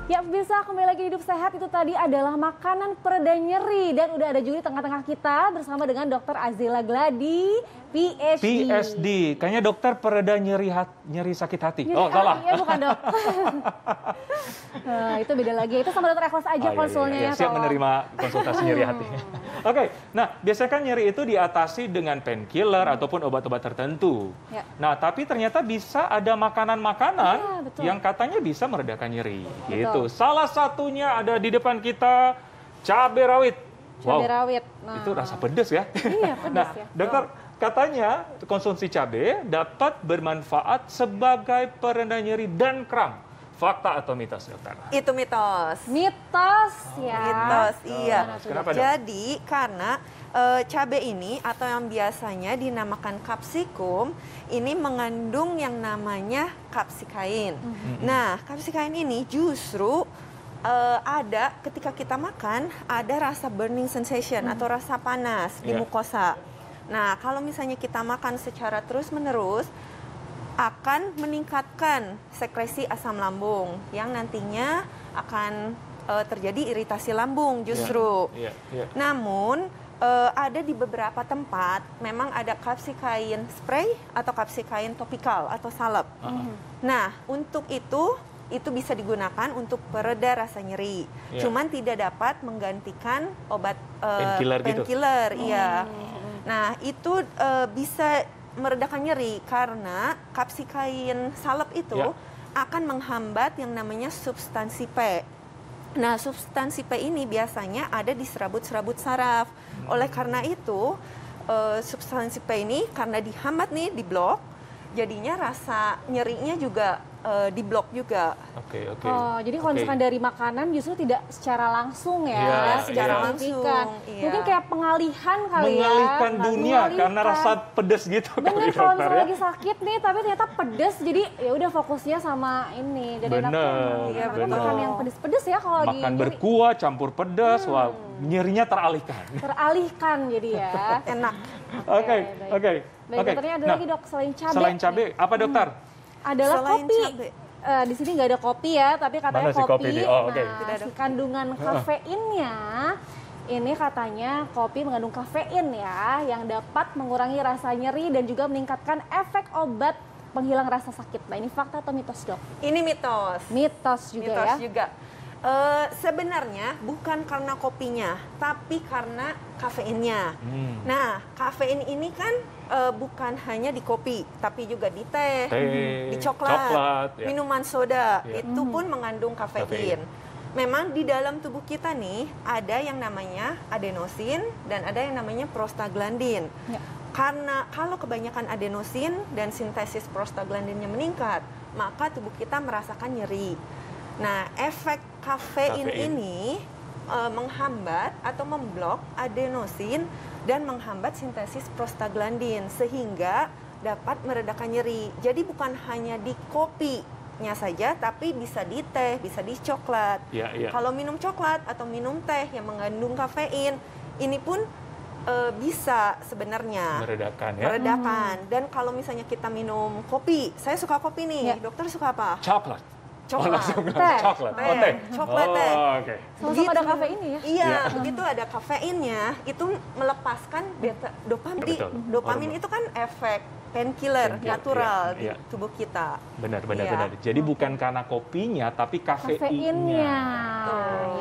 Ya bisa kembali lagi Hidup Sehat, itu tadi adalah makanan pereda nyeri. Dan udah ada juga di tengah-tengah kita bersama dengan Dr. Azila Gladi, PhD. PhD, kayaknya dokter pereda nyeri sakit hati. Nyeri salah. Iya bukan dok. Nah, itu beda lagi, itu sama dokter Ikhlas aja konsulnya. Iya. Siap menerima konsultasi nyeri hati. Oke, nah biasanya kan nyeri itu diatasi dengan painkiller ataupun obat-obat tertentu. Ya. Nah tapi ternyata bisa ada makanan-makanan yang katanya bisa meredakan nyeri. Gitu. Salah satunya ada di depan kita, cabai rawit. Cabai rawit. Nah, itu rasa pedas ya. Iya pedas nah, ya. Dokter, katanya konsumsi cabai dapat bermanfaat sebagai pereda nyeri dan kram. Fakta atau mitos, dokter? Itu mitos. Mitos ya. Mitos, iya. Kenapa, Dok? Jadi karena cabai ini atau yang biasanya dinamakan kapsikum ini mengandung yang namanya kapsikain. Nah, kapsikain ini justru ada ketika kita makan ada rasa burning sensation atau rasa panas di mukosa. Nah, kalau misalnya kita makan secara terus-menerus akan meningkatkan sekresi asam lambung yang nantinya akan terjadi iritasi lambung justru. Namun ada di beberapa tempat memang ada kapsikain spray atau kapsikain topikal atau salep. Nah, untuk itu bisa digugakan untuk pereda rasa nyeri. Cuman tidak dapat menggantikan obat painkiller, iya. Nah, itu bisa meredakan nyeri karena kapsikain salep itu akan menghambat yang namanya substansi P. Nah, substansi P ini biasanya ada di serabut-serabut saraf. Oleh karena itu, substansi P ini karena dihambat nih, diblok, jadinya rasa nyerinya juga diblok juga. Oke. Oh, jadi kalau misalkan dari makanan justru tidak secara langsung ya, secara langsung. Mungkin kayak pengalihan kali mengalihkan dunia karena rasa pedes gitu. Bener, kalau misalnya lagi sakit nih, tapi ternyata pedes, jadi ya udah fokusnya sama ini. Dan enaknya makan yang pedes-pedes ya kalau lagi makan berkuah, campur pedas, wah nyerinya teralihkan. Teralihkan jadi ya. Enak. Oke. Baik, dokternya ada lagi dok, selain cabai. Selain cabai, apa dokter? Adalah Selain kopi. Di sini nggak ada kopi ya, tapi katanya kopi. Nah, si kandungan kafeinnya, ini katanya kopi mengandung kafein ya, yang dapat mengurangi rasa nyeri dan juga meningkatkan efek obat penghilang rasa sakit. Nah, ini fakta atau mitos dok? Ini mitos. Mitos juga ya. Sebenarnya bukan karena kopinya, tapi karena kafeinnya. Nah, kafein ini kan bukan hanya di kopi, tapi juga di teh, di coklat, minuman soda, itu pun mengandung kafein. Memang di dalam tubuh kita nih ada yang namanya adenosin dan ada yang namanya prostaglandin. Karena kalau kebanyakan adenosin dan sintesis prostaglandinnya meningkat, maka tubuh kita merasakan nyeri. Nah, efek kafein ini menghambat atau memblok adenosin dan menghambat sintesis prostaglandin sehingga dapat meredakan nyeri. Jadi bukan hanya di kopinya saja, tapi bisa di teh, bisa di coklat. Kalau minum coklat atau minum teh yang mengandung kafein, ini pun bisa sebenarnya meredakan. Dan kalau misalnya kita minum kopi, saya suka kopi nih, dokter suka apa? Coklat. Coklat. Coklat teh. Sama-sama ada kafeinnya ya? Iya, begitu ada kafeinnya, itu melepaskan dopamin. Dopamin itu kan efek painkiller natural di tubuh kita. Benar. Jadi bukan karena kopinya, tapi kafeinnya.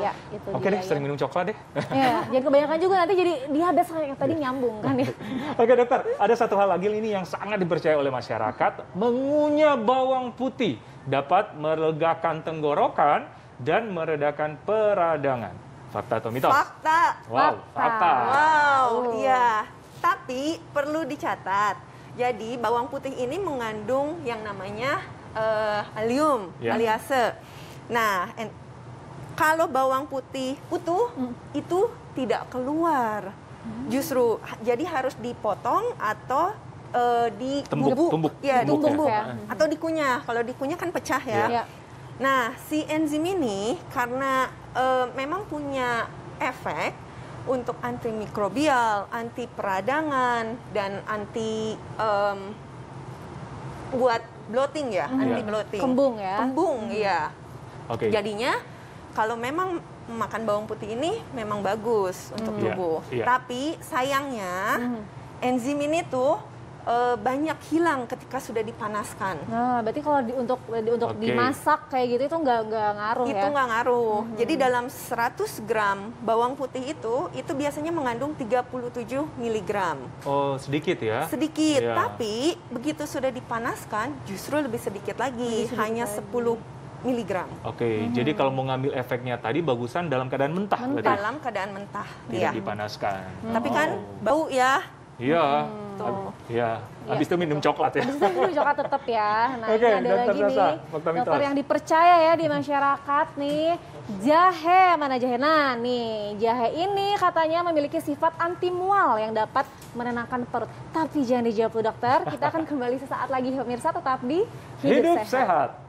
Ya, itu Oke deh, sering minum coklat deh. Ya, jangan kebanyakan juga nanti jadi diabetes kayak tadi nyambung kan ya. Oke dokter, ada satu hal lagi ini yang sangat dipercaya oleh masyarakat. Mengunyah bawang putih dapat melegakan tenggorokan dan meredakan peradangan. Fakta atau mitos? Fakta. Fakta. Iya. Tapi perlu dicatat. Jadi bawang putih ini mengandung yang namanya allium, aliase. Nah, kalau bawang putih utuh itu tidak keluar. Justru jadi harus dipotong atau ditumbuk atau dikunyah. Kalau dikunyah kan pecah ya. Nah, si enzim ini karena memang punya efek untuk antimikrobial, anti peradangan, dan anti buat bloating ya, anti bloating. Kembung ya. Kembung ya. Jadinya kalau memang makan bawang putih ini memang bagus untuk tubuh. Tapi sayangnya enzim ini tuh banyak hilang ketika sudah dipanaskan. Nah, berarti kalau untuk dimasak kayak gitu itu nggak ngaruh ya? Itu nggak ngaruh. Jadi dalam 100 gram bawang putih itu biasanya mengandung 37 miligram. Oh, sedikit ya? Sedikit, tapi begitu sudah dipanaskan justru lebih sedikit lagi, hanya 10 miligram. Oke, jadi kalau mau ngambil efeknya tadi bagusan dalam keadaan mentah. Dalam keadaan mentah. Tidak dipanaskan. Tapi kan bau ya. Iya. Iya. Habis itu minum coklat ya. Habis itu minum coklat tetap ya. Nah, ini ada lagi nih dokter yang dipercaya ya di masyarakat nih, jahe. Mana jahe? Nah, nih jahe ini katanya memiliki sifat anti mual yang dapat menenangkan perut. Tapi jangan dijawab dulu dokter. Kita akan kembali sesaat lagi pemirsa, tetap di Hidup Sehat.